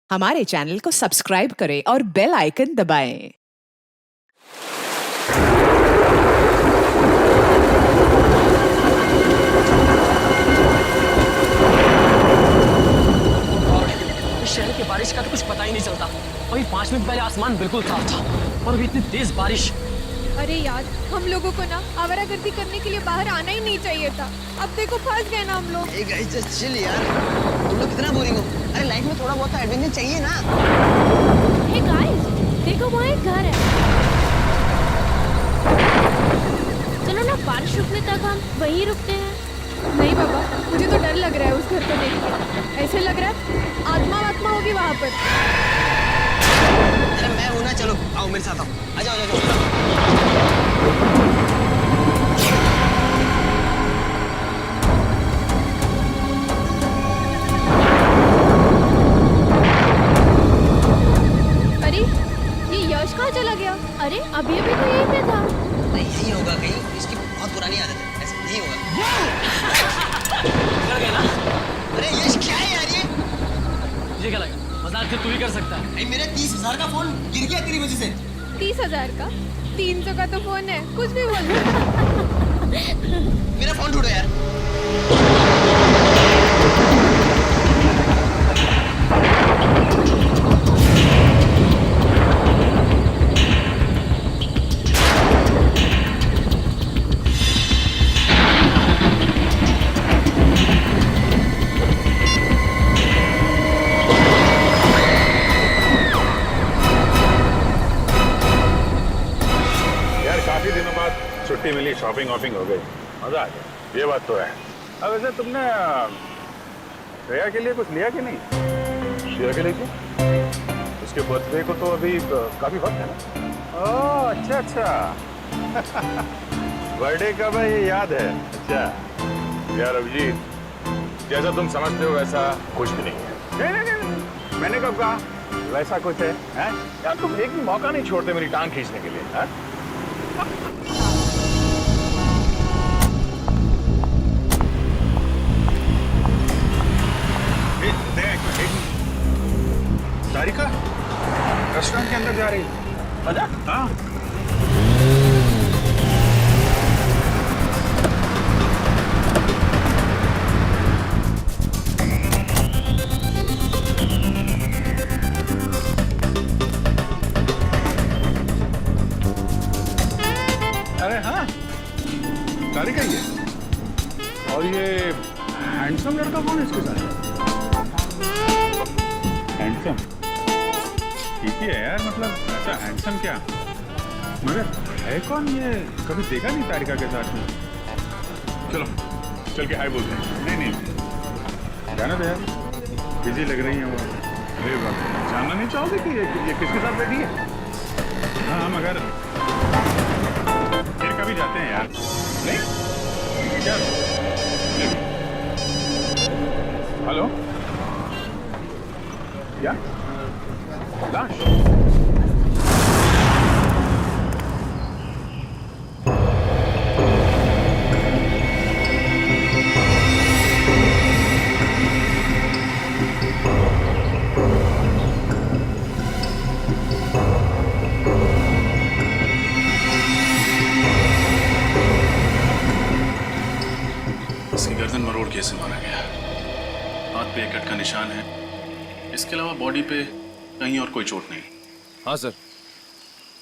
हमारे चैनल को सब्सक्राइब करें और बेल आइकन दबाएं। इस शहर की बारिश का तो कुछ पता ही नहीं चलता। अभी 5 मिनट पहले आसमान बिल्कुल साफ था और अभी इतनी तेज बारिश। अरे यार, हम लोगों को ना आवारागर्दी करने के लिए बाहर आना ही नहीं चाहिए था। अब देखो फंस गए ना हम लोग। Hey guys, just chill यार। तुम लोग कितना बोरिंग हो? अरे लाइफ में थोड़ा बहुत एडवेंचर चाहिए ना। हे गाइस, देखो वहाँ एक घर है। चलो ना, बारिश रुकने तक हम वहीं रुकते हैं। नहीं बाबा, मुझे तो डर लग रहा है उस घर को देख के। ऐसे लग रहा है आत्मा होगी वहाँ पर। अरे मैं हूँ ना, चलो आओ मेरे साथ आओ। आ जाओ, आ जाओ। अरे ये यश कहाँ चला गया? अरे अभी अभी तो यहीं पे था। नहीं यही होगा कहीं, इसकी बहुत पुरानी आदत है, ऐसे नहीं होगा। कर गए ना? अरे यश क्या है यार ये? मुझे क्या लगा मजाक से तू ही कर सकता है। भाई मेरा 30,000 का फोन गिर गया तेरी वजह से। 30,000 का? 300 का तो फोन है, कुछ भी बोल। मेरा फोन ढूंढो यार। यार काफी दिनों बाद छुट्टी मिली, शॉपिंग वॉपिंग हो गई, मजा आ गया। ये बात तो है। अब वैसे तुमने श्रेया के लिए कुछ लिया कि नहीं? श्रेया के लिए क्यों? उसके बर्थडे को तो अभी काफी वक्त है ना। ओह अच्छा अच्छा। बर्थडे का भाई ये याद है। अच्छा यार अभिजीत, जैसा तुम समझते हो वैसा कुछ भी नहीं है। नहीं, मैंने कब कहा वैसा कुछ है, हैं? यार तुम एक भी मौका नहीं छोड़ते मेरी टांग खींचने के लिए, हैं? तारिका रेस्टोरेंट के अंदर जा रही है। आजा। हाँ अरे हाँ तारिका ही है। और ये हैंडसम लड़का कौन है इसके साथ? हैंडसम ठीक ही है यार, मतलब ऐसा हैंडसम क्या, मगर है कौन ये? कभी देखा नहीं तारिका के साथ में। चलो चल के हाय बोलते हैं। नहीं नहीं जाना तो यार, बिजी लग रही है वो। अरे बाप, जानना नहीं चाहोगे कि ये किसके साथ बैठी है? हाँ मगर फिर कभी जाते हैं यार। नहीं क्या? हेलो क्या लाश? इसकी गर्दन मरोड़ के ऐसे मारा गया। हाथ पे एक कट का निशान है, इसके अलावा बॉडी पे कहीं और कोई चोट नहीं। हाँ सर,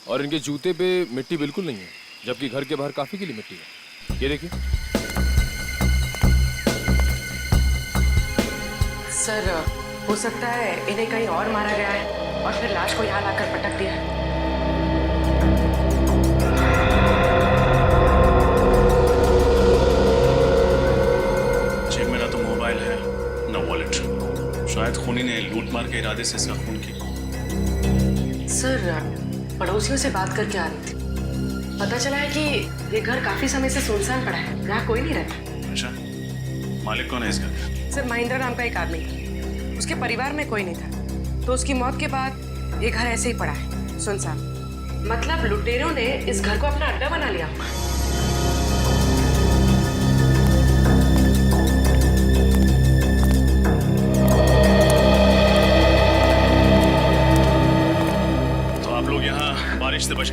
और इनके जूते पे मिट्टी बिल्कुल नहीं है, जबकि घर के बाहर काफी गीली मिट्टी है। ये देखिए। सर, हो सकता है इन्हें कहीं और मारा गया है और फिर लाश को यहाँ लाकर पटक दिया है। जेब में ना तो मोबाइल है ना वॉलेट। शायद खूनी ने लूट मार के इरादे से इसका खून किया। सर, पड़ोसियों से बात करके आ रही थी। पता चला है कि ये घर काफी समय से सुनसान पड़ा है, यहाँ कोई नहीं रहता। अच्छा, मालिक कौन है इस घर का? सर, महेंद्र नाम का एक आदमी था। उसके परिवार में कोई नहीं था, तो उसकी मौत के बाद ये घर ऐसे ही पड़ा है, सुनसान। मतलब लुटेरों ने इस घर को अपना अड्डा बना लिया।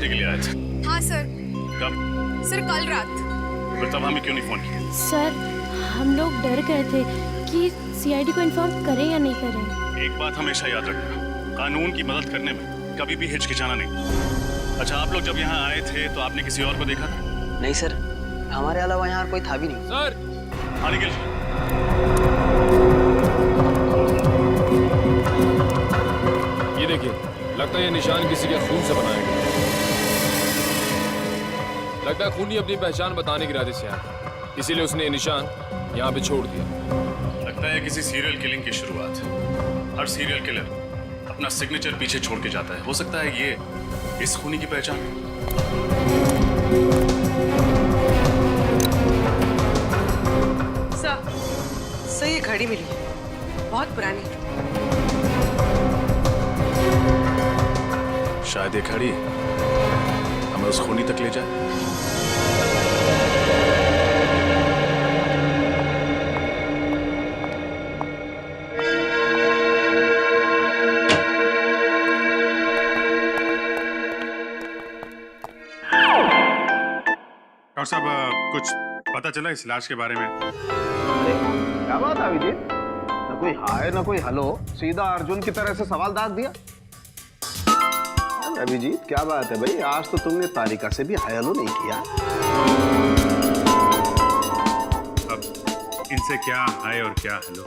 पूछने के लिए आए थे। हाँ सर। कब? सर कल रात। फिर तब हमें क्यों नहीं फोन किया? सर हम लोग डर गए थे कि सीआईडी को इन्फॉर्म करें या नहीं करें। एक बात हमेशा याद रखना, कानून की मदद करने में कभी भी हिचकिचाना नहीं। अच्छा, आप लोग जब यहाँ आए थे तो आपने किसी और को देखा था? नहीं सर, हमारे अलावा यहाँ कोई था भी नहीं। सर हाँ निखिल, ये देखिए, लगता है ये निशान किसी के खून से बनाया गया। लगता है खूनी अपनी पहचान बताने के इरादे से आया था, इसीलिए उसने ये निशान यहाँ पे छोड़ दिया। लगता है किसी सीरियल किलिंग की शुरुआत है। हर सीरियल किलर अपना सिग्नेचर पीछे छोड़ के जाता है। हो सकता है ये इस खूनी की पहचान है। सर ये घड़ी मिली, बहुत पुरानी। शायद ये घड़ी हमें उस खूनी तक ले जाए। डॉक्टर साहब, कुछ पता चला इस लाश के बारे में? अरे क्या बात है अभिजीत, ना कोई हाय ना कोई हेलो, सीधा अर्जुन की तरह से सवाल दाग दिया। अभिजीत क्या बात है भाई, आज तो तुमने तारिका से भी हाय हेलो नहीं किया। अब इनसे क्या हाय और क्या हेलो।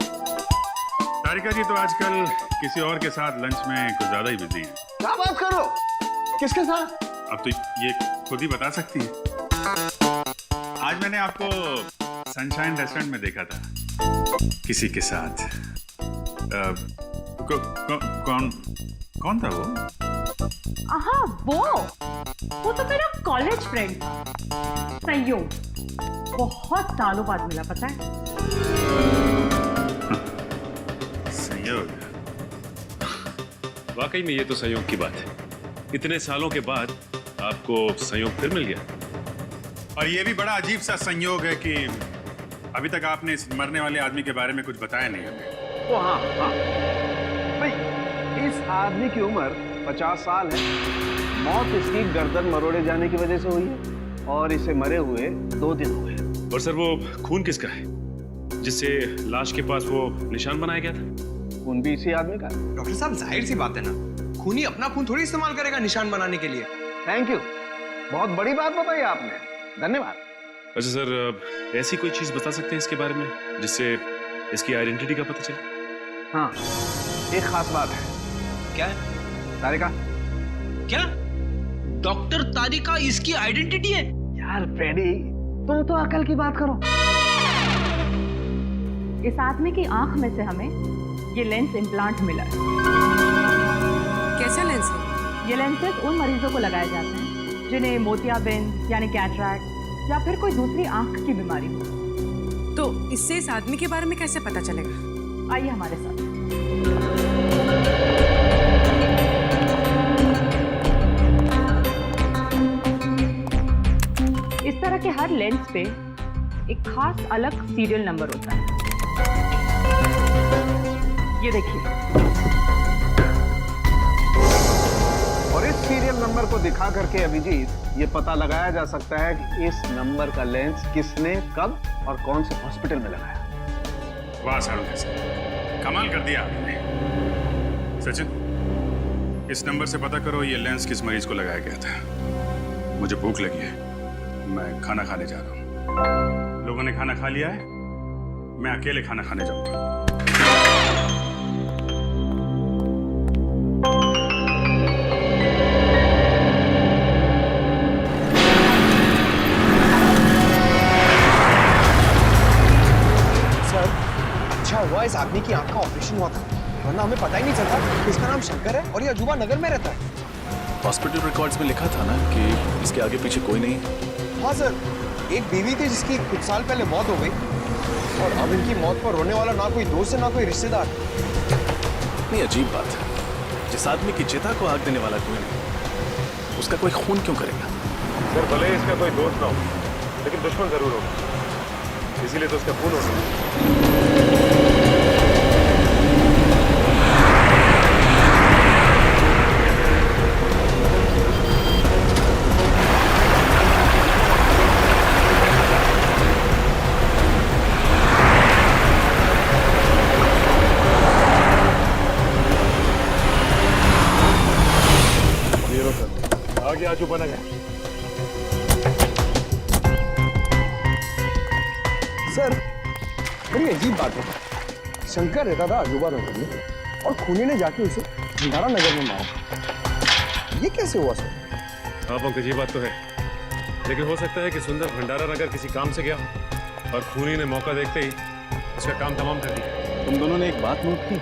तारिका जी तो आजकल किसी और के साथ लंच में कुछ ज्यादा ही बिजी हैं। क्या बात करो, किसके साथ? अब तो ये खुद ही बता सकती है। आज मैंने आपको सनशाइन रेस्टोरेंट में देखा था किसी के साथ। कौन था वो? हाँ वो तो मेरा कॉलेज फ्रेंड था, संयोग। बहुत सालों बाद मिला, पता है? संयोग? वाकई में ये तो संयोग की बात है। इतने सालों के बाद आपको संयोग फिर मिल गया। और ये भी बड़ा अजीब सा संयोग है कि अभी तक आपने इस मरने वाले आदमी के बारे में कुछ बताया नहीं हमें। ओ हाँ हाँ भाई, इस आदमी की उम्र 50 साल है। मौत इसकी गर्दन मरोड़े जाने की वजह से हुई है और इसे मरे हुए 2 दिन हुए। और सर वो खून किसका है जिससे लाश के पास वो निशान बनाया गया था? खून भी इसी आदमी का। डॉक्टर साहब जाहिर सी बात है ना, खूनी अपना खून थोड़ी इस्तेमाल करेगा निशान बनाने के लिए। थैंक यू, बहुत बड़ी बात बताई आपने, धन्यवाद। अच्छा सर, ऐसी कोई चीज बता सकते हैं इसके बारे में जिससे इसकी आइडेंटिटी का पता चले? हाँ, एक खास बात है। क्या है? तारिका। क्या? डॉक्टर तारिका इसकी आइडेंटिटी है? यार फ्रेडी, तुम तो अकल की बात करो। इस आदमी की आंख में से हमें ये लेंस इम्प्लांट मिला है। कैसा लेंस है? ये लेंसेज उन मरीजों को लगाए जाते हैं जिन्हें मोतियाबिंद यानी कैटरैक्ट या फिर कोई दूसरी आंख की बीमारी हो। तो इससे इस आदमी के बारे में कैसे पता चलेगा? आइए हमारे साथ। इस तरह के हर लेंस पे एक खास अलग सीरियल नंबर होता है। ये देखिए, और इस सीरियल नंबर को दिखा करके अभिजीत ये पता लगाया जा सकता है कि इस नंबर का लेंस किसने कब और कौन से हॉस्पिटल में लगाया। वाह सारुण सर, कमाल कर दिया आपने। सचिन, इस नंबर से पता करो ये लेंस किस मरीज को लगाया गया था। मुझे भूख लगी है, मैं खाना खाने जा रहा हूँ। लोगों ने खाना खा लिया है, मैं अकेले खाना खाने जाऊंगा। हुआ इस आदमी की आंख का ऑपरेशन हुआ था, वरना हमें पता ही नहीं चलता कि इसका नाम शंकर है और ये अजूबा नगर में रहता है। हॉस्पिटल रिकॉर्ड्स में लिखा था ना कि इसके आगे पीछे कोई नहीं। हाँ सर, एक बीवी थी जिसकी कुछ साल पहले मौत हो गई और अब इनकी मौत पर रोने वाला ना कोई दोस्त है ना कोई रिश्तेदार। नहीं, अजीब बात है, जिस आदमी की चिता को आग देने वाला कोई नहीं, उसका कोई खून क्यों करेगा? सर भले इसका कोई दोस्त ना हो, लेकिन दुश्मन जरूर होगा, इसीलिए तो उसका खून होगा। अजूबा नगर। सर, बड़ी अजीब बात है। शंकर रहता था अजूबा नगर में और खूनी ने जाके उसे भंडारा नगर में मारा। ये कैसे हुआ सर? हाँ पंकज, ये बात तो है, लेकिन हो सकता है कि सुंदर भंडारा नगर किसी काम से गया हो और खूनी ने मौका देखते ही उसका काम तमाम कर दिया। तुम दोनों ने एक बात नोट की,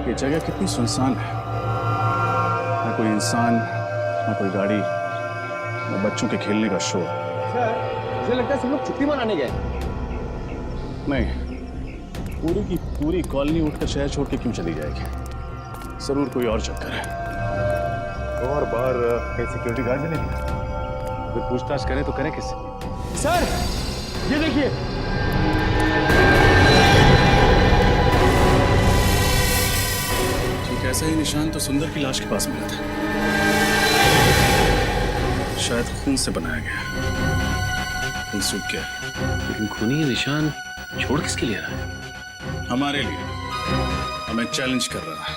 ये जगह कितनी सुनसान है। ना कोई इंसान, ना कोई गाड़ी, ना बच्चों के खेलने का शोर। सर, मुझे लगता है सब लोग छुट्टी मनाने गए। नहीं, पूरी की पूरी कॉलोनी उठकर शहर छोड़ के क्यों चली जाएगी? जरूर कोई और चक्कर है। और बाहर कहीं सिक्योरिटी गार्ड नहीं है? अगर पूछताछ करें तो करें किससे? सर, ये देखिए। ठीक ऐसा ही निशान तो सुंदर की लाश के पास मिला था। शायद खून से बनाया गया, खून सूख गया। लेकिन खूनी ये निशान छोड़ किसके लिए रहा है? हमारे लिए, हमें चैलेंज कर रहा है।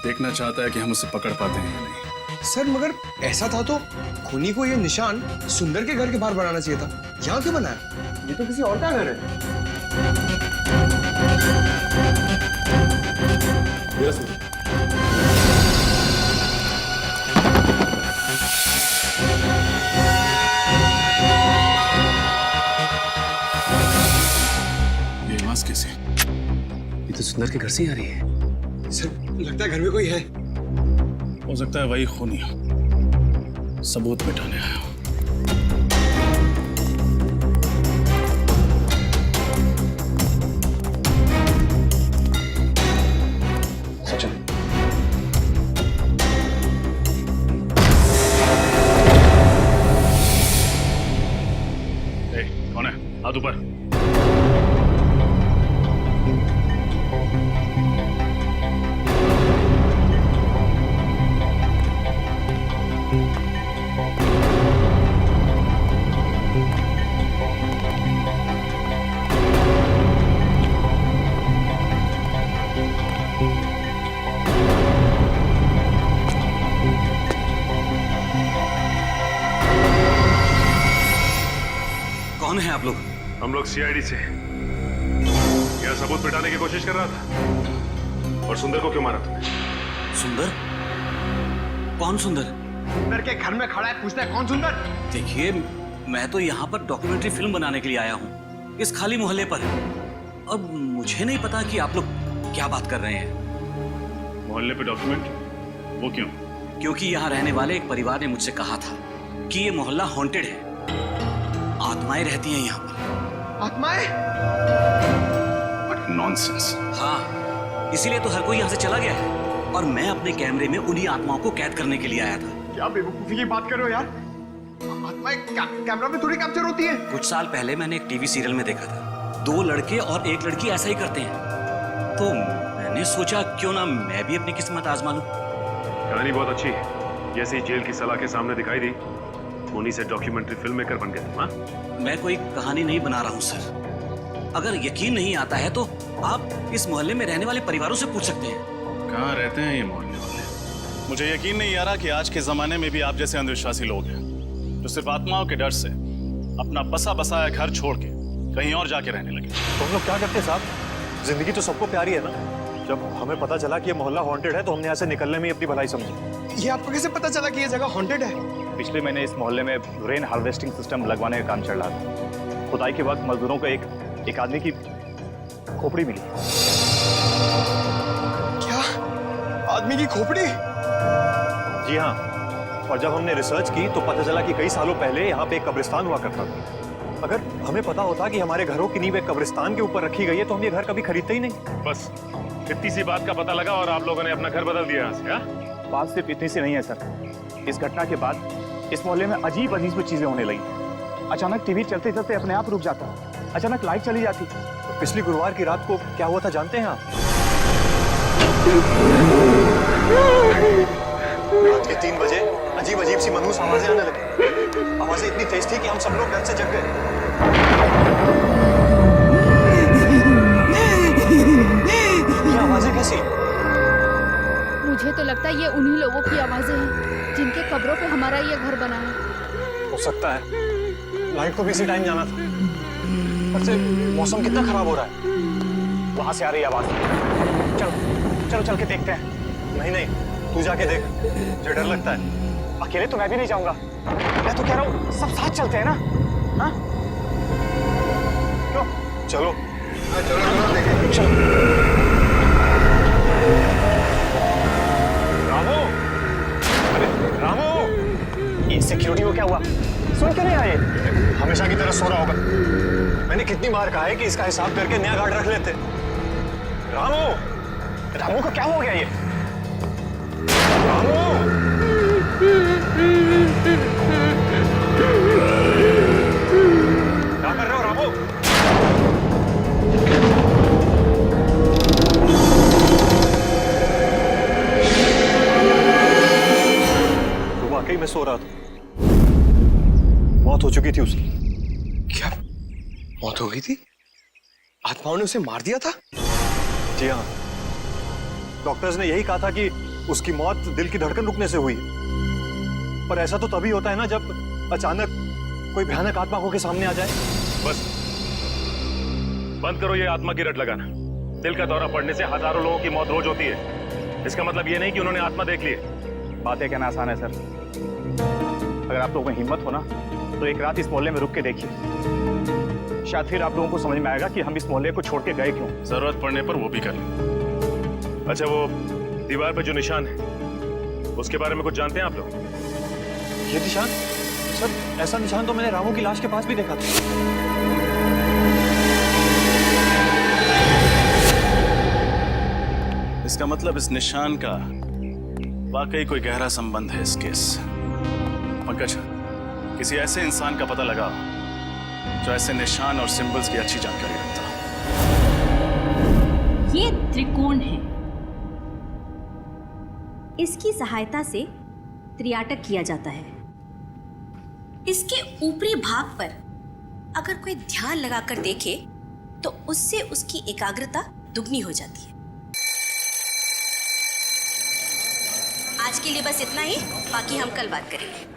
देखना चाहता है कि हम उसे पकड़ पाते हैं या नहीं। सर, मगर ऐसा था तो खूनी को ये निशान सुंदर के घर के बाहर बनाना चाहिए था। यहाँ क्यों बनाया? ये तो किसी और का घर है। मेरा सुनिए। ये आवाज कैसे? ये तो सुंदर के घर से ही आ रही है। सर, लगता है घर में कोई है। हो सकता है वही खूनी हो, सबूत मिटाने आया हो। सचिन, कौन है? हाथ ऊपर। कौन है आप लोग? हम लोग सीआईडी से। क्या सबूत मिटाने की कोशिश कर रहा था? और सुंदर को क्यों मारा तुमने? सुंदर? कौन सुंदर? सुंदर के घर में खड़ा है, पूछता है कौन सुंदर? देखिए, मैं तो यहाँ पर डॉक्यूमेंट्री फिल्म बनाने के लिए आया हूँ, इस खाली मोहल्ले पर। अब मुझे नहीं पता कि आप लोग क्या बात कर रहे हैं। मोहल्ले पे डॉक्यूमेंट? वो क्यों? क्योंकि यहाँ रहने वाले एक परिवार ने मुझसे कहा था कि ये मोहल्ला हॉन्टेड है, आत्माएं रहती हैं यहाँ पर। आत्माएं? What nonsense। हाँ, इसीलिए तो हर कोई यहाँ से चला गया है और मैं अपने कैमरे में उन्हीं आत्माओं को कैद करने के लिए आया था। क्या बेवकूफी की बात कर रहे हो यार? आत्माएं कैमरा में थोड़ी कैप्चर होती है। कुछ साल पहले मैंने एक टीवी सीरियल में देखा था, 2 लड़के और 1 लड़की ऐसा ही करते हैं। तो मैंने सोचा क्यों ना मैं भी अपनी किस्मत आजमा लूं। कहानी बहुत अच्छी है, जैसे ही जेल की सलाह के सामने दिखाई दी, उन्हीं से डॉक्यूमेंट्री फिल्म मेकर बन गए। हाँ? मैं कोई कहानी नहीं बना रहा हूँ सर। अगर यकीन नहीं आता है तो आप इस मोहल्ले में रहने वाले परिवारों से पूछ सकते हैं। कहाँ रहते हैं ये मोहल्ले वाले? मुझे यकीन नहीं आ रहा कि आज के जमाने में भी आप जैसे अंधविश्वासी लोग हैं जो सिर्फ आत्माओं के डर से अपना बसा बसाया घर छोड़ के कहीं और जाके रहने लगे। तो हम लोग क्या करते हैं साहब? जिंदगी तो सबको प्यारी है ना। जब हमें पता चला कि ये मोहल्ला हॉन्टेड है तो हमने यहाँ से निकलने में ही अपनी भलाई समझी। ये आपको कैसे पता चला कि ये जगह हॉन्टेड है? पिछले महीने इस मोहल्ले में रेन हार्वेस्टिंग सिस्टम लगवाने का काम चल रहा था। खुदाई के वक्त मजदूरों को एक आदमी की खोपड़ी मिली। क्या? आदमी की खोपड़ी? जी हाँ, और जब हमने रिसर्च की तो पता चला कि कई सालों पहले यहाँ पे एक कब्रिस्तान हुआ करता था। अगर हमें पता होता कि हमारे घरों की नींव एक कब्रिस्तान के ऊपर रखी गई है तो हम ये घर कभी खरीदते ही नहीं। बस इतनी सी बात का पता लगा और आप लोगों ने अपना घर बदल दिया यहाँ से। हाँ? बात सिर्फ इतनी सी नहीं है सर। इस घटना के बाद इस मोहल्ले में अजीब अजीब चीजें होने लगी। अचानक टीवी चलते चलते अपने आप रुक जाता, अचानक लाइट चली जाती। पिछली गुरुवार की रात को क्या हुआ था जानते हैं आप? रात के 3 बजे अजीब अजीब सी मनहूस आवाजें आने लगी। आवाजें इतनी तेज थी कि हम सब लोग डर से जग गए। ये आवाजें कैसी? मुझे तो लगता है ये उन्हीं लोगों की आवाजें हैं जिनके कब्रों पे हमारा ये घर बना है। हो सकता है, लाइट को भी इसी टाइम जाना था। पर से मौसम कितना खराब हो रहा है। वहां से आ रही आवाज। चलो चलो चल के देखते हैं। नहीं नहीं, तू जाके देख, मुझे डर लगता है। अकेले तो मैं भी नहीं जाऊंगा। मैं तो कह रहा हूँ सब साथ चलते हैं ना। हाँ क्यों? चलो चलो देखें। चलो रामू, अरे रामू, ये सिक्योरिटी को क्या हुआ? सुन क्यों नहीं आए? हमेशा की तरह सो रहा होगा। मैंने कितनी बार कहा है कि इसका हिसाब करके नया गार्ड रख लेते। रामू, रामू को क्या हो गया ये? रामू, क्या कर रहे हो रामू? तो वाकई में सो रहा था। मौत हो चुकी थी उसकी। क्या मौत हो गई थी? आत्माओं ने उसे मार दिया था? जी हाँ, डॉक्टर्स ने यही कहा था कि उसकी मौत दिल की धड़कन रुकने से हुई। पर ऐसा तो तभी होता है ना जब अचानक कोई भयानक आत्मा होकर सामने आ जाए। बस बंद करो ये आत्मा की रट लगाना। दिल का दौरा पड़ने से हजारों लोगों की मौत रोज होती है। इसका मतलब ये नहीं कि उन्होंने आत्मा देख ली है। बातें कहना आसान है सर। अगर आप लोगों में हिम्मत हो ना तो एक रात इस मोहल्ले में रुक के देखिए। शायद फिर आप लोगों को समझ में आएगा कि हम इस मोहल्ले को छोड़ के गए क्यों। जरूरत पड़ने पर वो भी कर लें। अच्छा, वो दीवार पे जो निशान है उसके बारे में कुछ जानते हैं आप लोग? ये निशान? सर, ऐसा निशान तो मैंने रामू की लाश के पास भी देखा था। इसका मतलब इस निशान का वाकई कोई गहरा संबंध है इस केस। पंकज, किसी ऐसे इंसान का पता लगाओ जो ऐसे निशान और सिंबल्स की अच्छी जानकारी रखता हो। ये त्रिकोण है। इसकी सहायता से त्रियाटक किया जाता है। इसके ऊपरी भाग पर अगर कोई ध्यान लगाकर देखे तो उससे उसकी एकाग्रता दुगनी हो जाती है। आज के लिए बस इतना ही, बाकी हम कल बात करेंगे।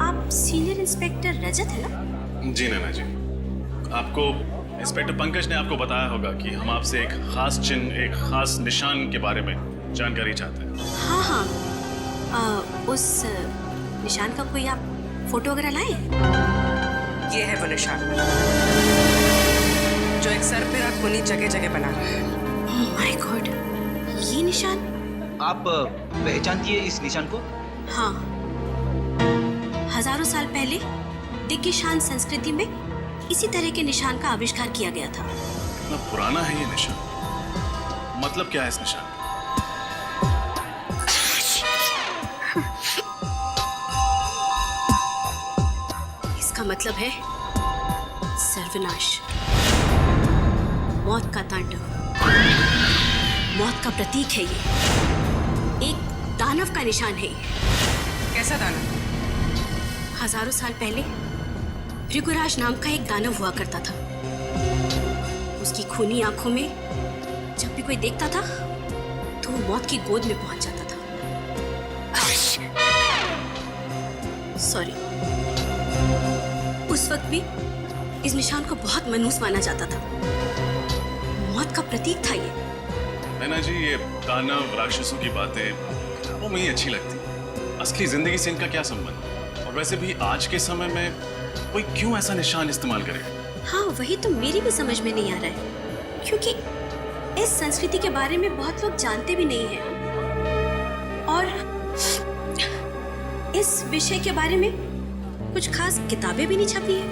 आप सीनियर इंस्पेक्टर रजत है ना? जी नैना जी, आपको इंस्पेक्टर पंकज ने आपको बताया होगा कि हम आपसे एक खास चिन्ह, एक खास निशान के बारे में जानकारी चाहते हैं। हाँ हाँ, उस निशान का कोई आप फोटो वगैरह लाए? ये है वो निशान जो एक सर पे रख खूनी जगह जगह बना रहा है। ओह माय गॉड, ये निशान आप पहचानती है इस निशान को? हाँ, हजारों साल पहले दिग्गिशान संस्कृति में इसी तरह के निशान का आविष्कार किया गया था। कितना पुराना है ये निशान? मतलब क्या है इस निशान? इसका मतलब है सर्वनाश, मौत का तांडव, मौत का प्रतीक है ये। एक दानव का निशान है। कैसा दानव? हजारों साल पहले भृगुराज नाम का एक दानव हुआ करता था। उसकी खूनी आंखों में जब भी कोई देखता था तो वो मौत की गोद में पहुंच जाता था। सॉरी, उस वक्त भी इस निशान को बहुत मनहूस माना जाता था। मौत का प्रतीक था ये। नैना जी, ये दानव राक्षसों की बातें वो मुझे अच्छी लगती। असली जिंदगी से इनका क्या संबंध? और वैसे भी आज के समय में कोई क्यों ऐसा निशान इस्तेमाल करे? हाँ, वही तो मेरी भी समझ में नहीं आ रहा है, क्योंकि इस संस्कृति के बारे में बहुत लोग जानते भी नहीं हैं और इस विषय के बारे में कुछ खास किताबें भी नहीं छपी है।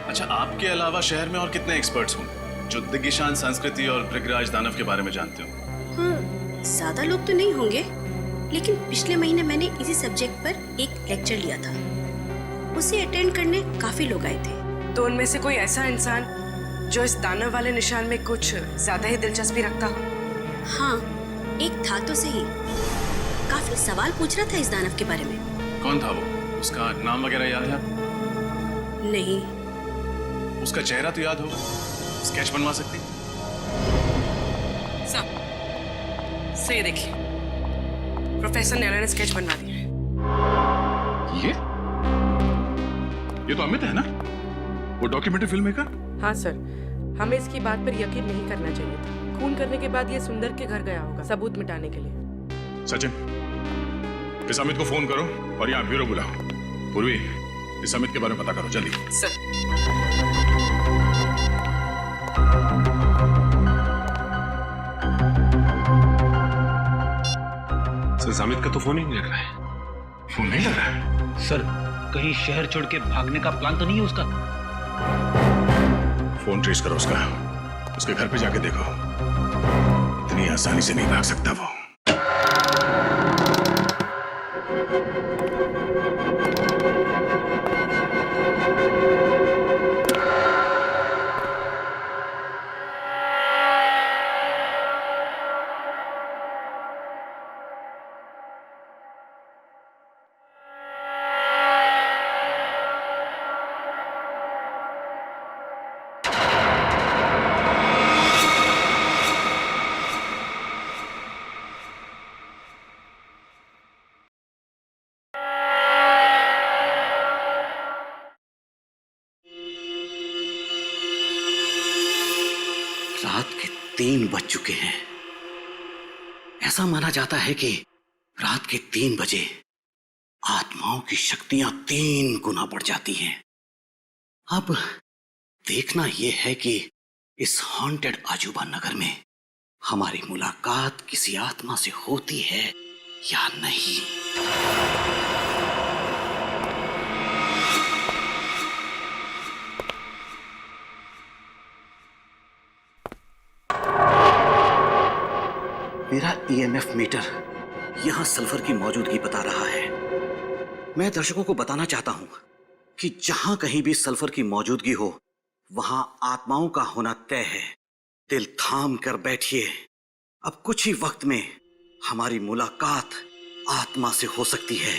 अच्छा, आपके अलावा शहर में और कितने एक्सपर्ट्स होंगे जो दिग्गिशान संस्कृति और भृगराज दानव के बारे में जानते हो? हाँ, ज्यादा लोग तो नहीं होंगे, लेकिन पिछले महीने मैंने इसी सब्जेक्ट पर एक लेक्चर लिया था। उसे अटेंड करने काफी लोग आए थे। तो उनमें से कोई ऐसा इंसान जो इस दानव वाले निशान में कुछ ज्यादा ही दिलचस्पी रखता हो? हाँ, एक था तो सही। काफी सवाल पूछ रहा था इस दानव के बारे में। कौन था वो? उसका नाम वगैरह याद है? नहीं। उसका चेहरा तो याद हो, स्केच बनवा सकती? सब से देखिए, प्रोफेसर नैना ने स्केच बनवा दिया है। ये तो अमित है ना, वो डॉक्यूमेंट्री फिल्म मेकर? हाँ सर, हमें इसकी बात पर यकीन नहीं करना चाहिए था। खून करने के बाद ये सुंदर के घर गया होगा सबूत मिटाने के लिए। सचिन, इस अमित को फोन करो और यहाँ ब्यूरो बुलाओ। पूर्वी, इस अमित के बारे में पता करो जल्दी। सर। सर, अमित का तो फोन ही नहीं लग रहा है। फोन नहीं लग रहा है? सर, कहीं शहर छोड़ के भागने का प्लान तो नहीं है उसका? फोन ट्रेस करो उसका, उसके घर पे जाके देखो। इतनी आसानी से नहीं भाग सकता वो। रात के 3 बज चुके हैं। ऐसा माना जाता है कि रात के 3 बजे आत्माओं की शक्तियां 3 गुना बढ़ जाती हैं। अब देखना यह है कि इस हॉन्टेड अजूबा नगर में हमारी मुलाकात किसी आत्मा से होती है या नहीं। मेरा ईएमएफ मीटर यहां सल्फर की मौजूदगी बता रहा है। मैं दर्शकों को बताना चाहता हूं कि जहां कहीं भी सल्फर की मौजूदगी हो, वहां आत्माओं का होना तय है। दिल थाम कर बैठिए, अब कुछ ही वक्त में हमारी मुलाकात आत्मा से हो सकती है।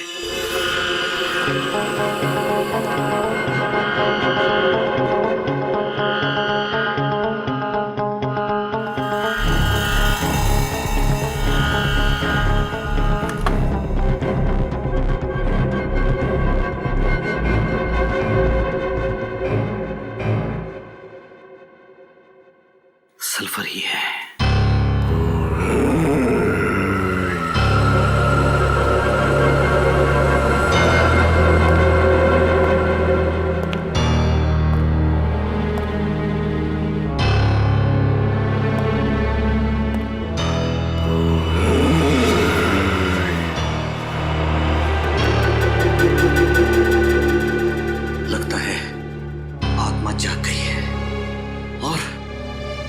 सल्फर ही है। लगता है आत्मा जाग गई है और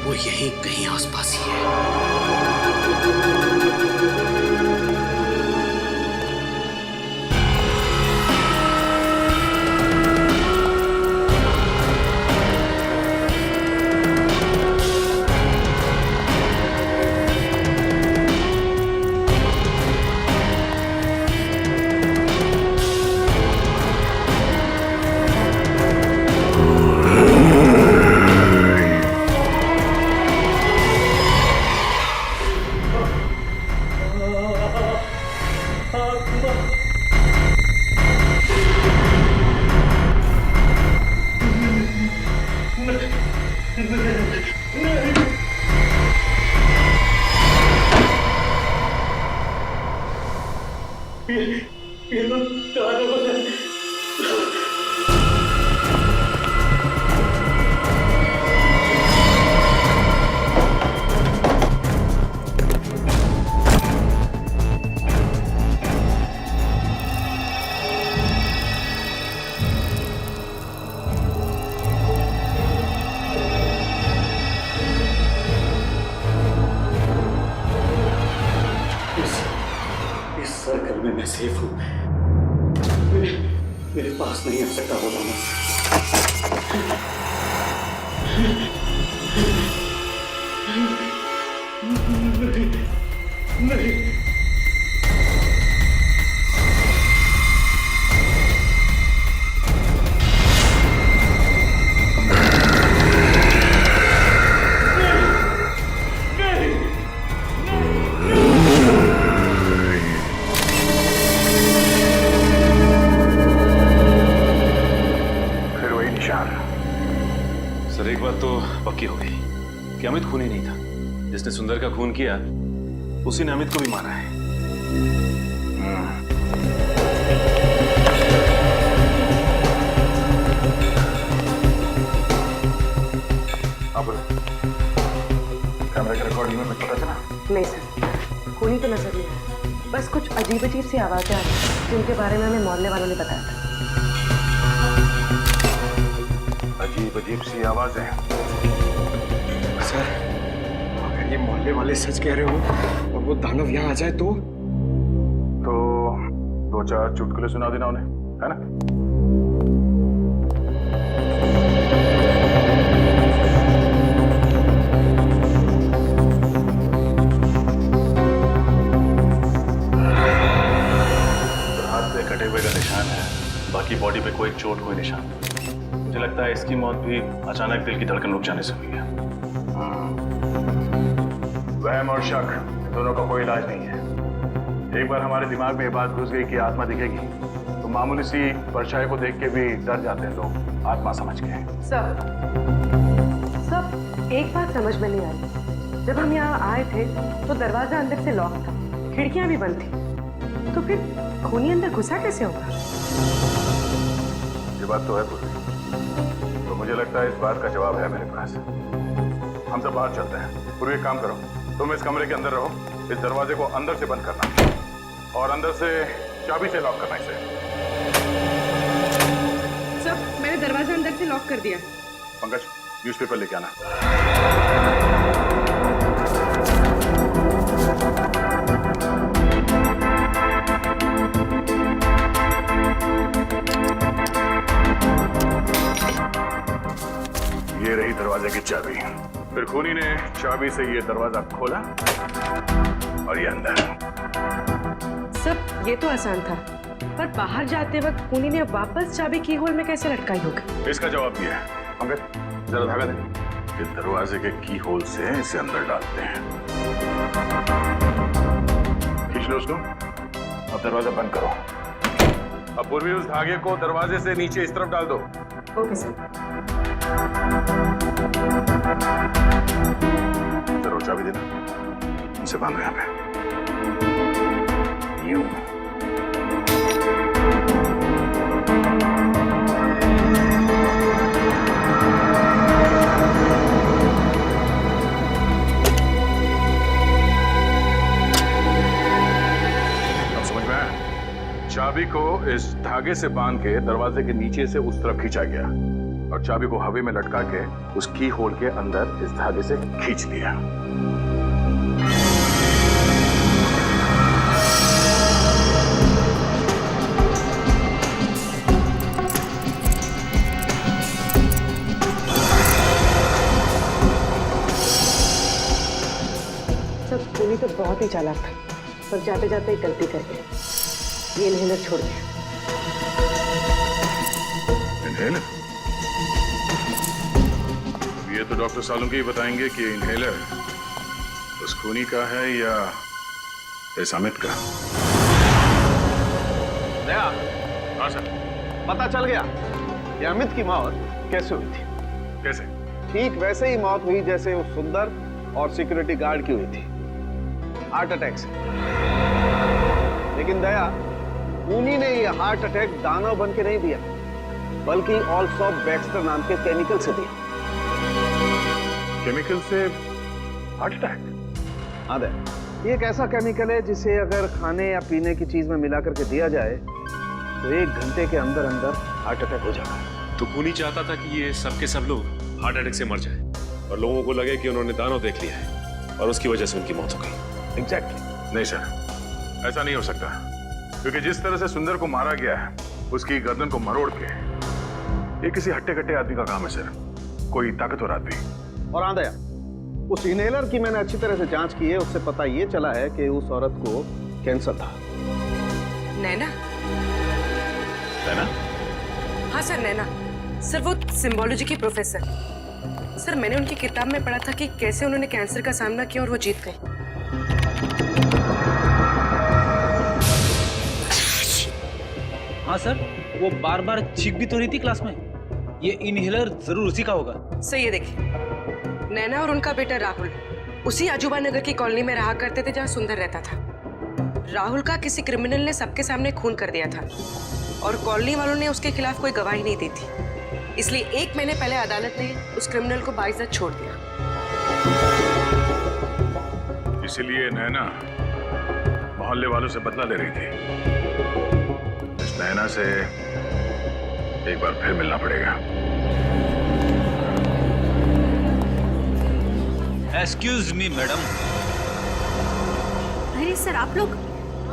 वो यहीं कहीं आसपास ही है। इस सर्कल में मैं सेफ हूं। मेरे पास नहीं आ सकता वो दानव। नहीं, नहीं। कि अमित खूनी नहीं था। जिसने सुंदर का खून किया उसी ने अमित को भी मारा है। कैमरे के रिकॉर्डिंग में पता चला? नहीं सर, खूनी तो नजर नहीं आया। बस कुछ अजीब अजीब सी आवाजें आ रही जिनके बारे में हमें मोहल्ले वालों ने बताया था। अजीब अजीब सी आवाजें। सर, अगर ये मोहल्ले वाले सच कह रहे हो और वो दानव यहाँ आ जाए तो 2-4 चुटकुले सुना देना उन्हें, है ना? हाथ पे कटे हुए का निशान है, बाकी बॉडी पे कोई चोट कोई निशान। मुझे लगता है इसकी मौत भी अचानक दिल की धड़कन रुक जाने से हुई है। वहम और शक दोनों का कोई इलाज नहीं है। एक बार हमारे दिमाग में ये बात घुस गई कि आत्मा दिखेगी तो मामूली सी परछाई को देख के भी डर जाते हैं लोग, आत्मा समझ के। सब एक बात समझ में नहीं आई। जब हम यहाँ आए थे तो दरवाजा अंदर से लॉक था, खिड़कियां भी बंद थी, तो फिर खूनी अंदर घुसा कैसे होगा? ये बात तो है पूर्वी, तो मुझे लगता है इस बात का जवाब है मेरे पास। हम सब बाहर चलते हैं। पूर्वी, एक काम करो, तुम इस कमरे के अंदर रहो, इस दरवाजे को अंदर से बंद करना और अंदर से चाबी से लॉक करना इसे। सब, मैंने दरवाजा अंदर से लॉक कर दिया। पंकज, न्यूज़पेपर लेके आना। ये रही दरवाजे की चाबी। फिर खूनी ने चाबी से ये दरवाजा खोला और ये अंदर। सब, ये तो आसान था, पर बाहर जाते वक्त खूनी ने वापस चाबी की होल में कैसे लटकाई होगी? इसका जवाब ये है। पंकज, जरा धागा दे। इस दरवाजे के की होल से इसे अंदर डालते हैं। खींच लो उसको। अब दरवाजा बंद करो। अब पूर्वी उस धागे को दरवाजे से नीचे इस तरफ डाल दो। Okay sir. जरूर चाबी देना। इसे बांधो यहाँ पे। यूं। अब समझ में आया? चाबी को इस धागे से बांध के दरवाजे के नीचे से उस तरफ खींचा गया और चाबी को हवा में लटका के उस की होल के अंदर इस धागे से खींच लिया। सब, खूनी तो बहुत ही चालाक था, पर जाते जाते एक गलती कर गया। ये इन्हेलर छोड़ दिया। इन्हेलर? ये तो डॉक्टर सालुंकी बताएंगे कि इन्हेलर उस खूनी का है या इस अमित का। दया, हाँ सर। पता चल गया कि अमित की मौत कैसे हुई थी। कैसे? ठीक वैसे ही मौत हुई जैसे उस सुंदर और सिक्योरिटी गार्ड की हुई थी, हार्ट अटैक से। लेकिन दया, खूनी ने यह हार्ट अटैक दानव बन के नहीं दिया, बल्कि ऑल्सो बैक्स्टर नाम के केमिकल से दिया। केमिकल से हार्ट अटैक? हाँ दया, ये एक ऐसा केमिकल है जिसे अगर खाने या पीने की चीज में मिला करके दिया जाए तो 1 घंटे के अंदर अंदर हार्ट अटैक हो जाता है। तो खूनी चाहता था कि ये सब के सब लोग हार्ट अटैक से मर जाए और लोगों को लगे कि उन्होंने दानव देख लिया है और उसकी वजह से उनकी मौत हो गई। एग्जैक्टली। नहीं सर, ऐसा नहीं हो सकता, क्योंकि जिस तरह से सुंदर को मारा गया है, उसकी गर्दन को मरोड़ के, ये किसी हट्टे कट्टे आदमी का काम है सर, कोई ताकतवर आदमी। और हाँ दया, उस इनहेलर की मैंने अच्छी तरह से जांच की है, उससे पता ये चला है कि उस औरत को कैंसर था। नैना? नैना? हाँ सर, नैना। सर, वो सिम्बोलॉजी की प्रोफेसर। सर, मैंने उनकी किताब में पढ़ा था कि कैसे उन्होंने कैंसर का सामना किया और वो जीत गए। हाँ सर, वो बार बार चीख भी तो रही थी क्लास में। ये इनहेलर जरूर उसी का होगा। सर, ये देखिए, नैना और उनका बेटा राहुल उसी अजूबा नगर की कॉलोनी में रहा करते थे जहाँ सुंदर रहता था। राहुल का किसी क्रिमिनल ने सबके सामने खून कर दिया था और कॉलोनी वालों ने उसके खिलाफ कोई गवाही नहीं दी थी, इसलिए 1 महीने पहले अदालत ने उस क्रिमिनल को बाइज्जत छोड़ दिया। इसीलिए नैना मोहल्ले वालों से बदला ले रही थी। इस नैना से एक बार फिर मिलना पड़ेगा। Excuse me madam. अरे सर, आप लोग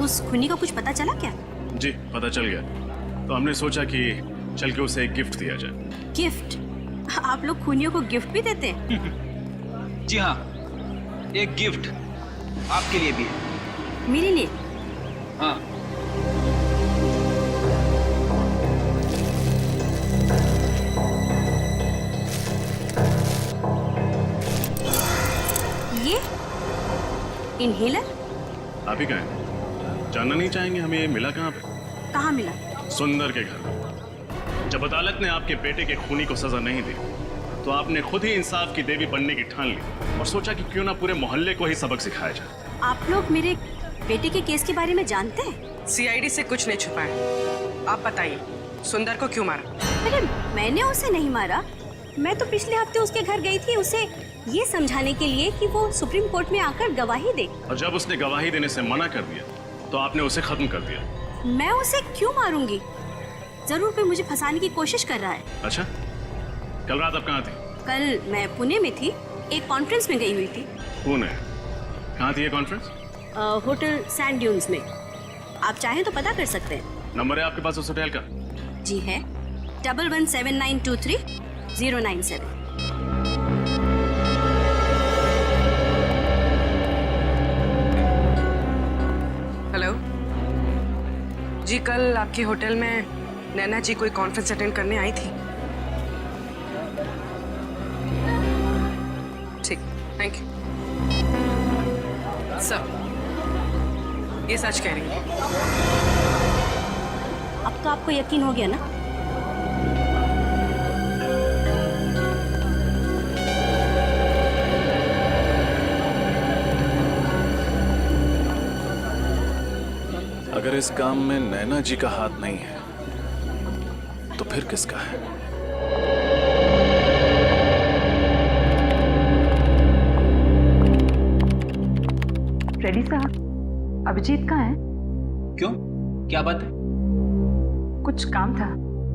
उस खूनी का कुछ पता चला क्या? जी पता चल गया, तो हमने सोचा कि चल के उसे एक गिफ्ट दिया जाए। गिफ्ट? आप लोग खूनियों को गिफ्ट भी देते हैं? जी हाँ, एक गिफ्ट आपके लिए भी है। मेरे लिए? हाँ। ये इनहेलर? आप ही कहें, जानना नहीं चाहेंगे हमें ये मिला कहाँ पे? कहाँ मिला? सुंदर के घर में। जब अदालत ने आपके बेटे के खूनी को सजा नहीं दी तो आपने खुद ही इंसाफ की देवी बनने की ठान ली और सोचा कि क्यों ना पूरे मोहल्ले को ही सबक सिखाया जाए। आप लोग मेरे बेटे के केस के बारे में जानते हैं? सीआईडी से कुछ नहीं छुपा है। आप बताइए, सुंदर को क्यों मारा? अरे मैंने उसे नहीं मारा। मैं तो पिछले हफ्ते उसके घर गई थी उसे ये समझाने के लिए कि वो सुप्रीम कोर्ट में आकर गवाही दे। और जब उसने गवाही देने से मना कर दिया तो आपने उसे खत्म कर दिया। मैं उसे क्यों मारूंगी? जरूर कोई मुझे फंसाने की कोशिश कर रहा है। अच्छा, कल रात आप कहाँ थी? कल मैं पुणे में थी, एक कॉन्फ्रेंस में गई हुई थी। पुणे? कहाँ थी ये कॉन्फ्रेंस? होटल सैंड ड्यून्स में। आप चाहें तो पता कर सकते हैं। नंबर है आपके पास उस होटल का? जी है, 117923 097। हेलो जी, कल आपके होटल में नैना जी कोई कॉन्फ्रेंस अटेंड करने आई थी। ठीक, थैंक यू सर। ये सच कह रही है? अब तो आपको यकीन हो गया ना? अगर इस काम में नैना जी का हाथ नहीं है तो फिर किसका है? रेडी साहब, अभिजीत कहाँ है? क्यों, क्या बात है? कुछ काम था।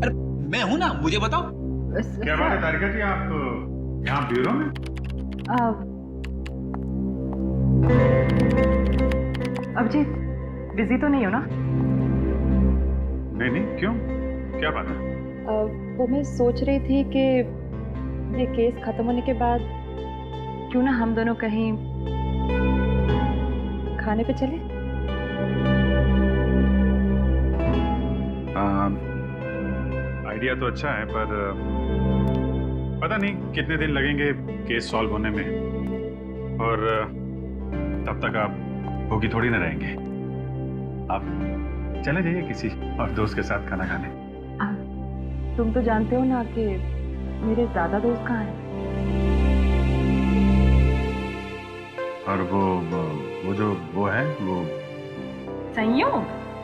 अरे मैं हूं ना, मुझे बताओ। क्या बात है तारिका जी, आप यहाँ ब्यूरो में? अभिजीत बिजी तो नहीं हो ना? नहीं, क्यों? क्या बात है? वो मैं सोच रही थी कि ये केस खत्म होने के बाद क्यों ना हम दोनों कहीं खाने पे चले? आइडिया तो अच्छा है, पर पता नहीं कितने दिन लगेंगे केस सॉल्व होने में, और तब तक आप भूखी थोड़ी ना रहेंगे। आप चले जाइए किसी और दोस्त के साथ खाना खाने। तुम तो जानते हो ना कि मेरे ज्यादा दोस्त कहाँ हैं। और वो है वो संयोग?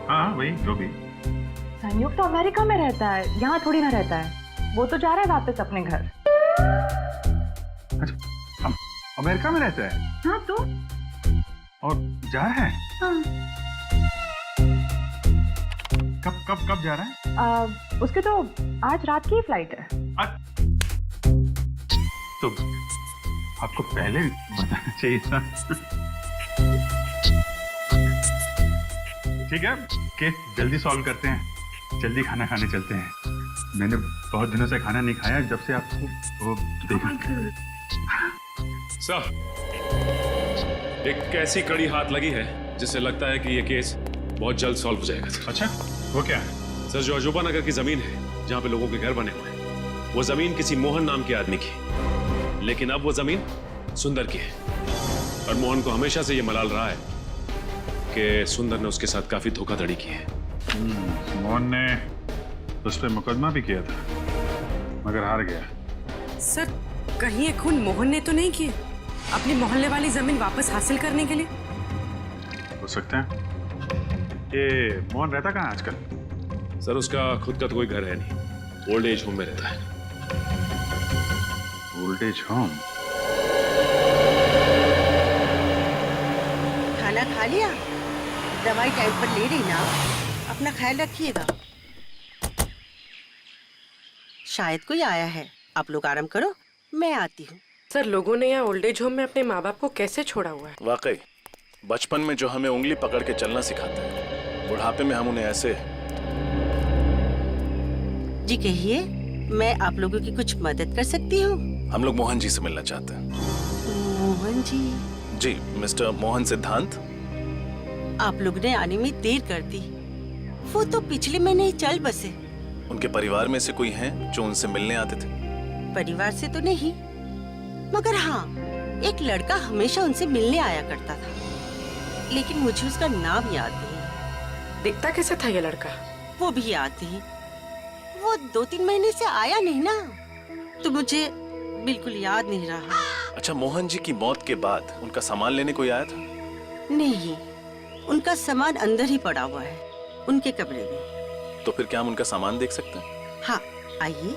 हाँ वही, जो भी। संयोग तो अमेरिका में रहता है, यहाँ थोड़ी ना रहता है। वो तो जा रहा है वापस अपने घर। अच्छा, अमेरिका में रहता है? हाँ तो? और जा रहा है? हाँ। कब जा रहा है? उसके तो आज रात की फ्लाइट है। तो आपको पहले बताना चाहिए था। ठीक है, केस जल्दी सॉल्व करते हैं, जल्दी खाना खाने चलते हैं। मैंने बहुत दिनों से खाना नहीं खाया जब से आपको वो देखा। सर, एक ऐसी कड़ी हाथ लगी है जिससे लगता है कि ये केस बहुत जल्द सॉल्व हो जाएगा। अच्छा, वो क्या है? सर, जो अजूबा नगर की जमीन है जहाँ पे लोगों के घर बने हुए हैं, वो जमीन किसी मोहन नाम के आदमी की, लेकिन अब वो जमीन सुंदर की है। और मोहन को हमेशा से ये मलाल रहा है कि सुंदर ने उसके साथ काफी धोखाधड़ी की है। मोहन ने उस पर मुकदमा भी किया था, मगर हार गया। सर, कहीं ये खून मोहन ने तो नहीं किए अपनी मोहल्ले वाली जमीन वापस हासिल करने के लिए? हो सकते हैं। ये मोहन रहता कहाँ आजकल? सर उसका खुद का तो कोई घर है नहीं, ओल्ड एज होम में रहता है। Old age home? खाना खा लिया? दवाई टाइम पर ले रही ना? अपना ख्याल रखिएगा। शायद कोई आया है, आप लोग आराम करो, मैं आती हूँ। सर, लोगों ने यहाँ ओल्ड एज होम में अपने माँ बाप को कैसे छोड़ा हुआ है? वाकई बचपन में जो हमें उंगली पकड़ के चलना सिखाते हैं, बुढ़ापे में हम उन्हें ऐसे। जी कहिए, मैं आप लोगों की कुछ मदद कर सकती हूँ? हम लोग मोहन जी से मिलना चाहते हैं। मोहन जी? जी, मिस्टर मोहन सिद्धांत। आप लोग ने आने में देर कर दी, वो तो पिछले महीने ही चल बसे। उनके परिवार में से कोई हैं जो उनसे मिलने आते थे? परिवार से तो नहीं, मगर हाँ, एक लड़का हमेशा उनसे मिलने आया करता था, लेकिन मुझे उसका नाम याद नहीं। दिखता कैसा था ये लड़का? वो भी याद नहीं। वो 2-3 महीने से आया नहीं ना, तो मुझे बिल्कुल याद नहीं रहा। अच्छा, मोहन जी की मौत के बाद उनका सामान लेने कोई आया था? नहीं, उनका सामान अंदर ही पड़ा हुआ है, उनके कमरे में। तो फिर क्या हम उनका सामान देख सकते हैं? हाँ, आइए।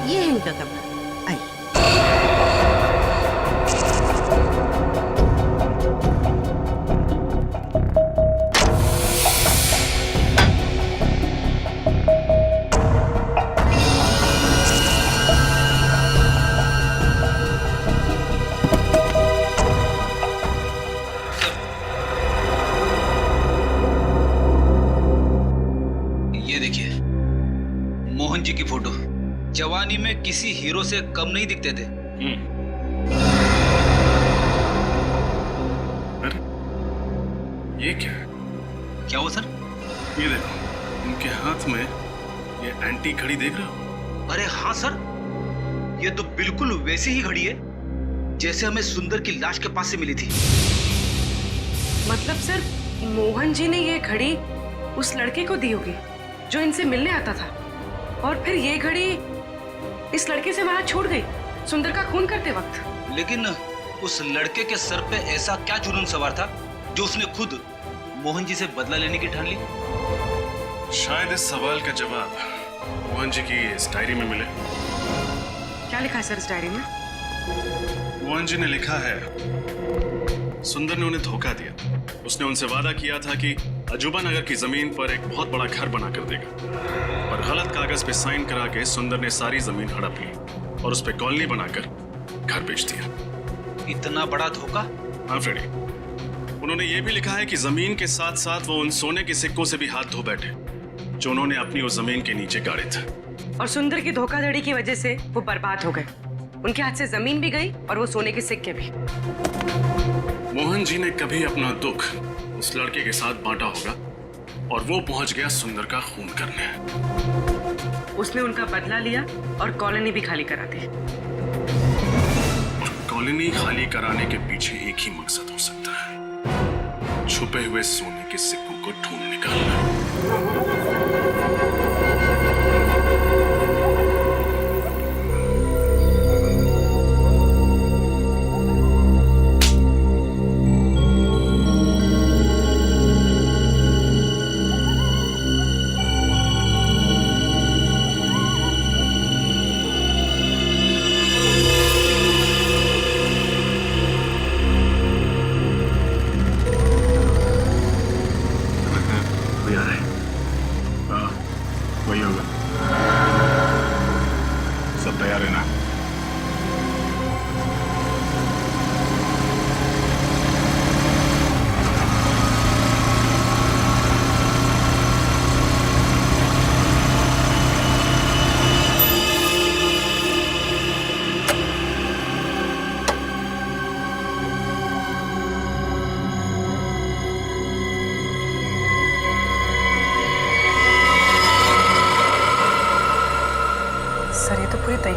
ये है इनका कमरा, आइए। ये देखिए, मोहन जी की फोटो। जवानी में किसी हीरो से कम नहीं दिखते थे। अरे, ये क्या है? क्या हुआ सर? ये देखो, उनके हाथ में ये एंटी घड़ी देख रहे हो? अरे हाँ सर, ये तो बिल्कुल वैसी ही घड़ी है जैसे हमें सुंदर की लाश के पास से मिली थी। मतलब सर, मोहन जी ने ये घड़ी उस लड़के को दी होगी जो इनसे मिलने आता था, और फिर ये घड़ी इस लड़के से वहां छूट गई सुंदर का खून करते वक्त। लेकिन उस लड़के के सर पे ऐसा क्या जुनून सवार था जो उसने खुद मोहन जी से बदला लेने की ठान ली? शायद इस सवाल का जवाब मोहन जी की इस डायरी में मिले। क्या लिखा है सर इस डायरी में? मोहन जी ने लिखा है, सुंदर ने उन्हें धोखा दिया। उसने उनसे वादा किया था कि अजूबा नगर की जमीन पर एक बहुत बड़ा घर बनाकर देगा, पर गलत कागज पे साइन करा के सुंदर ने सारी जमीन हड़प ली और उस पे कॉलोनी बनाकर घर बेच दिया। इतना बड़ा धोखा? हाँ फ्रेडी, उन्होंने ये भी लिखा है कि जमीन के साथ साथ वो उन सोने के सिक्कों से भी हाथ धो बैठे जो उन्होंने अपनी उस जमीन के नीचे गाड़े थे। और सुंदर की धोखाधड़ी की वजह से वो बर्बाद हो गए। उनके हाथ से जमीन भी गई और वो सोने के सिक्के भी। मोहन जी ने कभी अपना दुख उस लड़के के साथ बांटा होगा और वो पहुंच गया सुंदर का खून करने। उसने उनका बदला लिया और कॉलोनी भी खाली करा दी। और कॉलोनी खाली कराने के पीछे एक ही मकसद हो सकता है, छुपे हुए सोने के सिक्कों को ढूंढ निकालना।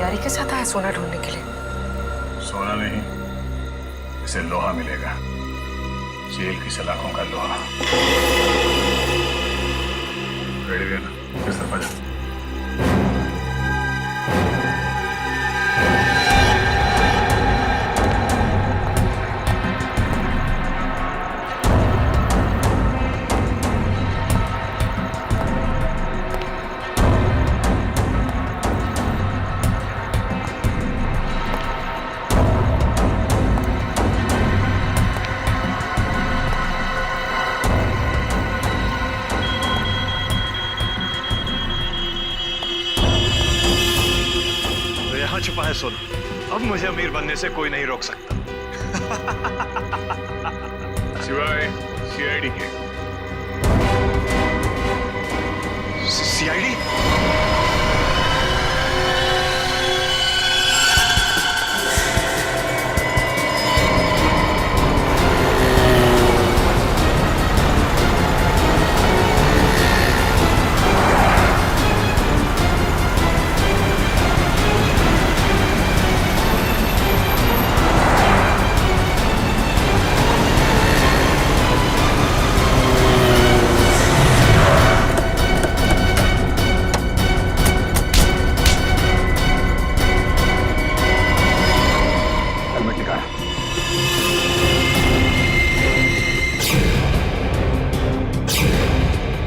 तैयारी के साथ आया सोना ढूंढने के लिए? सोना नहीं, इसे लोहा मिलेगा, जेल की सलाखों का लोहा। रेडी रहना, किस तरफ जा। छुपा है सोना, अब मुझे अमीर बनने से कोई नहीं रोक सकता। सिवाय सीआईडी के। सीआईडी?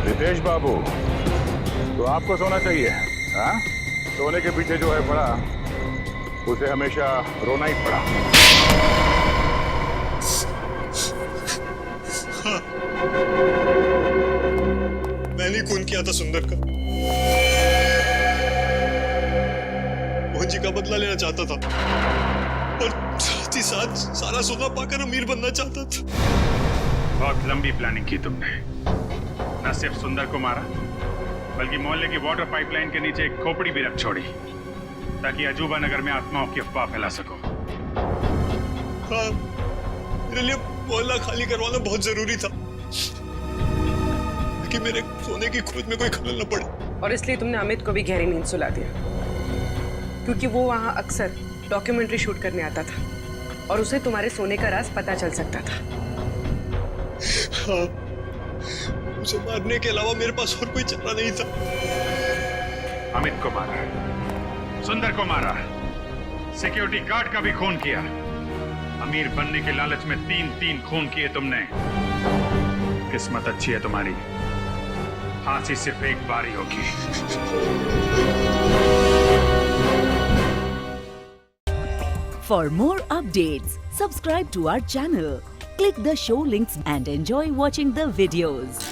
रितेश बाबू, तो आपको सोना चाहिए? हाँ, सोने के पीछे जो है पड़ा, उसे हमेशा रोना ही पड़ा। हाँ। मैंने खून किया था सुंदर का। मोहन जी का बदला लेना चाहता था और साथ ही साथ सारा सोना पाकर अमीर बनना चाहता था। बहुत लंबी प्लानिंग की तुमने। न सिर्फ सुंदर को मारा, बल्कि मोहल्ले की वाटर पाइपलाइन के नीचे एक खोपड़ी भी रख छोड़ी, ताकि अजूबा नगर में आत्माओं की अफवाह फैला सको। हाँ, मेरे लिए मोहल्ला खाली करवाना बहुत जरूरी था, ताकि मेरे सोने की खोज में कोई खलल न पड़े। और इसलिए तुमने अमित को भी गहरी नींद सुला दिया, क्योंकि वो वहां अक्सर डॉक्यूमेंट्री शूट करने आता था और उसे तुम्हारे सोने का राज पता चल सकता था। हाँ, उसे मारने के अलावा मेरे पास और कोई चारा नहीं था। अमित को मारा, सुंदर को मारा, सिक्योरिटी गार्ड का भी खून किया। अमीर बनने के लालच में 3-3 खून किए तुमने। किस्मत अच्छी है तुम्हारी, फांसी सिर्फ एक बार ही होगी। For more updates, subscribe to our channel, click the show links and enjoy watching the videos.